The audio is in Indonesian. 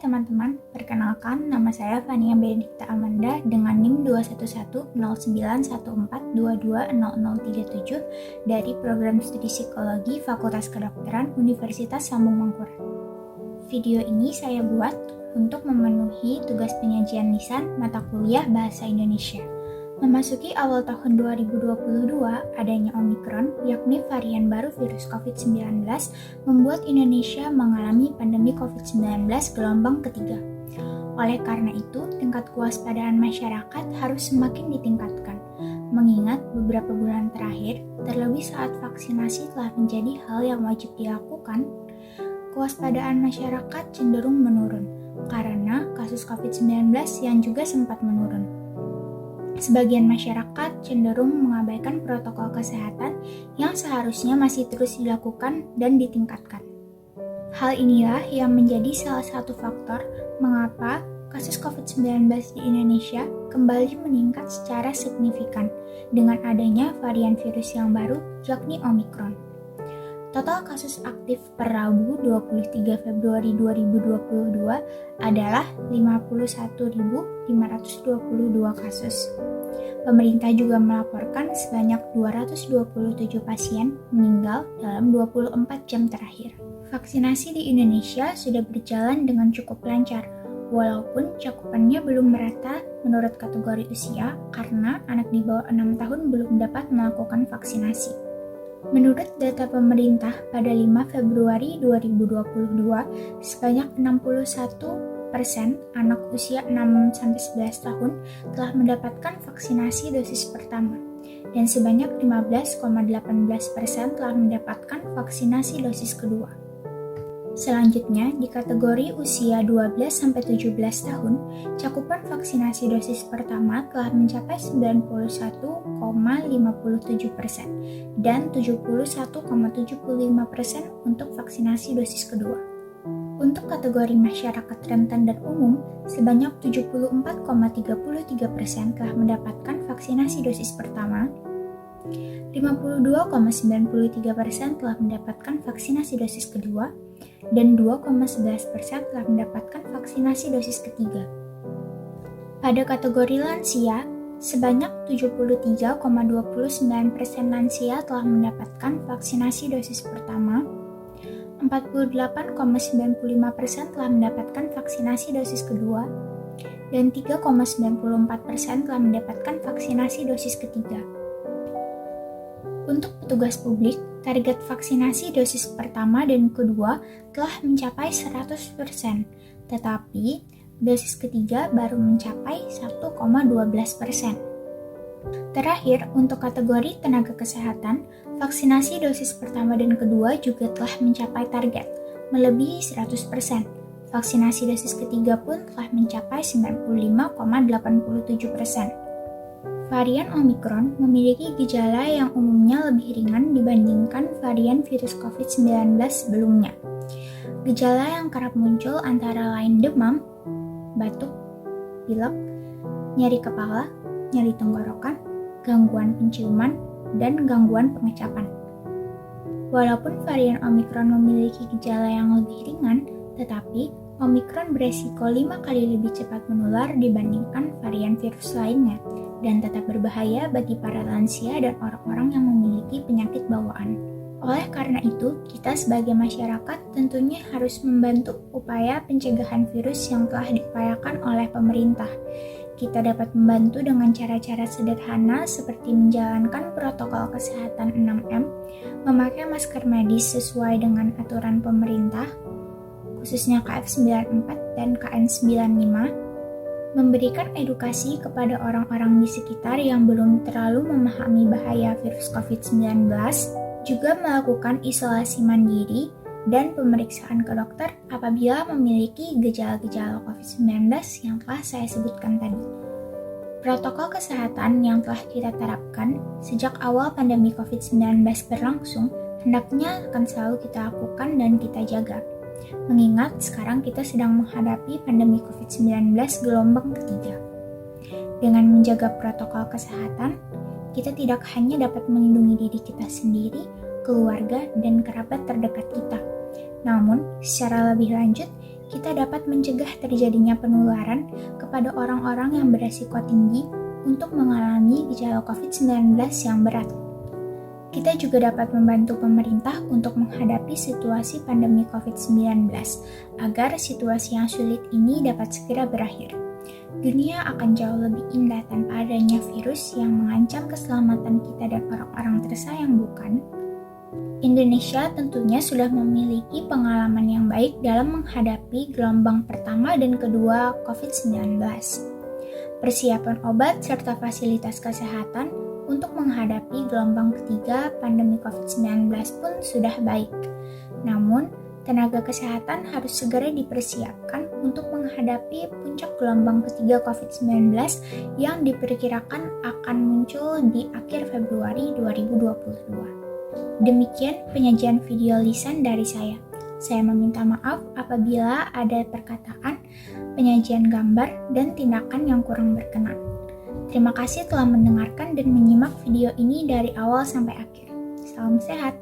teman-teman, perkenalkan nama saya Fania Benedikta Amanda dengan NIM 2110914220037 dari Program Studi Psikologi Fakultas Kedokteran Universitas Lambung Mangkurat. Video ini saya buat untuk memenuhi tugas penyajian lisan mata kuliah Bahasa Indonesia. Memasuki awal tahun 2022, adanya Omikron, yakni varian baru virus COVID-19, membuat Indonesia mengalami pandemi COVID-19 gelombang ketiga. Oleh karena itu, tingkat kewaspadaan masyarakat harus semakin ditingkatkan, mengingat beberapa bulan terakhir, terlebih saat vaksinasi telah menjadi hal yang wajib dilakukan, kewaspadaan masyarakat cenderung menurun, karena kasus COVID-19 yang juga sempat menurun. Sebagian masyarakat cenderung mengabaikan protokol kesehatan yang seharusnya masih terus dilakukan dan ditingkatkan. Hal inilah yang menjadi salah satu faktor mengapa kasus COVID-19 di Indonesia kembali meningkat secara signifikan dengan adanya varian virus yang baru, yakni Omikron. Total kasus aktif per Rabu 23 Februari 2022 adalah 51.522 kasus. Pemerintah juga melaporkan sebanyak 227 pasien meninggal dalam 24 jam terakhir. Vaksinasi di Indonesia sudah berjalan dengan cukup lancar, walaupun cakupannya belum merata menurut kategori usia karena anak di bawah 6 tahun belum dapat melakukan vaksinasi. Menurut data pemerintah pada 5 Februari 2022, sebanyak 61% anak usia 6-11 tahun telah mendapatkan vaksinasi dosis pertama, dan sebanyak 15,18% telah mendapatkan vaksinasi dosis kedua. Selanjutnya, di kategori usia 12-17 tahun, cakupan vaksinasi dosis pertama telah mencapai 91,57% dan 71,75% untuk vaksinasi dosis kedua. Untuk kategori masyarakat rentan dan umum, sebanyak 74,33% telah mendapatkan vaksinasi dosis pertama, 52,93% telah mendapatkan vaksinasi dosis kedua, dan 2,11% telah mendapatkan vaksinasi dosis ketiga. Pada kategori lansia, sebanyak 73,29% lansia telah mendapatkan vaksinasi dosis pertama, 48,95% telah mendapatkan vaksinasi dosis kedua, dan 3,94% telah mendapatkan vaksinasi dosis ketiga. Untuk petugas publik, target vaksinasi dosis pertama dan kedua telah mencapai 100%, tetapi dosis ketiga baru mencapai 1,12%. Terakhir, untuk kategori tenaga kesehatan, vaksinasi dosis pertama dan kedua juga telah mencapai target, melebihi 100%. Vaksinasi dosis ketiga pun telah mencapai 95,87%. Varian Omikron memiliki gejala yang umumnya lebih ringan dibandingkan varian virus COVID-19 sebelumnya. Gejala yang kerap muncul antara lain demam, batuk, pilek, nyeri kepala, nyeri tenggorokan, gangguan penciuman, dan gangguan pengecapan. Walaupun varian Omikron memiliki gejala yang lebih ringan, tetapi Omikron beresiko 5 kali lebih cepat menular dibandingkan varian virus lainnya, dan tetap berbahaya bagi para lansia dan orang-orang yang memiliki penyakit bawaan. Oleh karena itu, kita sebagai masyarakat tentunya harus membantu upaya pencegahan virus yang telah diupayakan oleh pemerintah. Kita dapat membantu dengan cara-cara sederhana seperti menjalankan protokol kesehatan 6M, memakai masker medis sesuai dengan aturan pemerintah, khususnya KF94 dan KN95, memberikan edukasi kepada orang-orang di sekitar yang belum terlalu memahami bahaya virus COVID-19, juga melakukan isolasi mandiri dan pemeriksaan ke dokter apabila memiliki gejala-gejala COVID-19 yang telah saya sebutkan tadi. Protokol kesehatan yang telah kita terapkan sejak awal pandemi COVID-19 berlangsung hendaknya akan selalu kita lakukan dan kita jaga. Mengingat sekarang kita sedang menghadapi pandemi COVID-19 gelombang ketiga. Dengan menjaga protokol kesehatan, kita tidak hanya dapat melindungi diri kita sendiri, keluarga, dan kerabat terdekat kita. Namun, secara lebih lanjut, kita dapat mencegah terjadinya penularan kepada orang-orang yang beresiko tinggi untuk mengalami gejala COVID-19 yang berat. Kita juga dapat membantu pemerintah untuk menghadapi situasi pandemi COVID-19 agar situasi yang sulit ini dapat segera berakhir. Dunia akan jauh lebih indah tanpa adanya virus yang mengancam keselamatan kita dan orang-orang tersayang, bukan? Indonesia tentunya sudah memiliki pengalaman yang baik dalam menghadapi gelombang pertama dan kedua COVID-19. Persiapan obat serta fasilitas kesehatan untuk menghadapi gelombang ketiga pandemi COVID-19 pun sudah baik. Namun, tenaga kesehatan harus segera dipersiapkan untuk menghadapi puncak gelombang ketiga COVID-19 yang diperkirakan akan muncul di akhir Februari 2022. Demikian penyajian video lisan dari saya. Saya meminta maaf apabila ada perkataan, penyajian gambar, dan tindakan yang kurang berkenan. Terima kasih telah mendengarkan dan menyimak video ini dari awal sampai akhir. Salam sehat!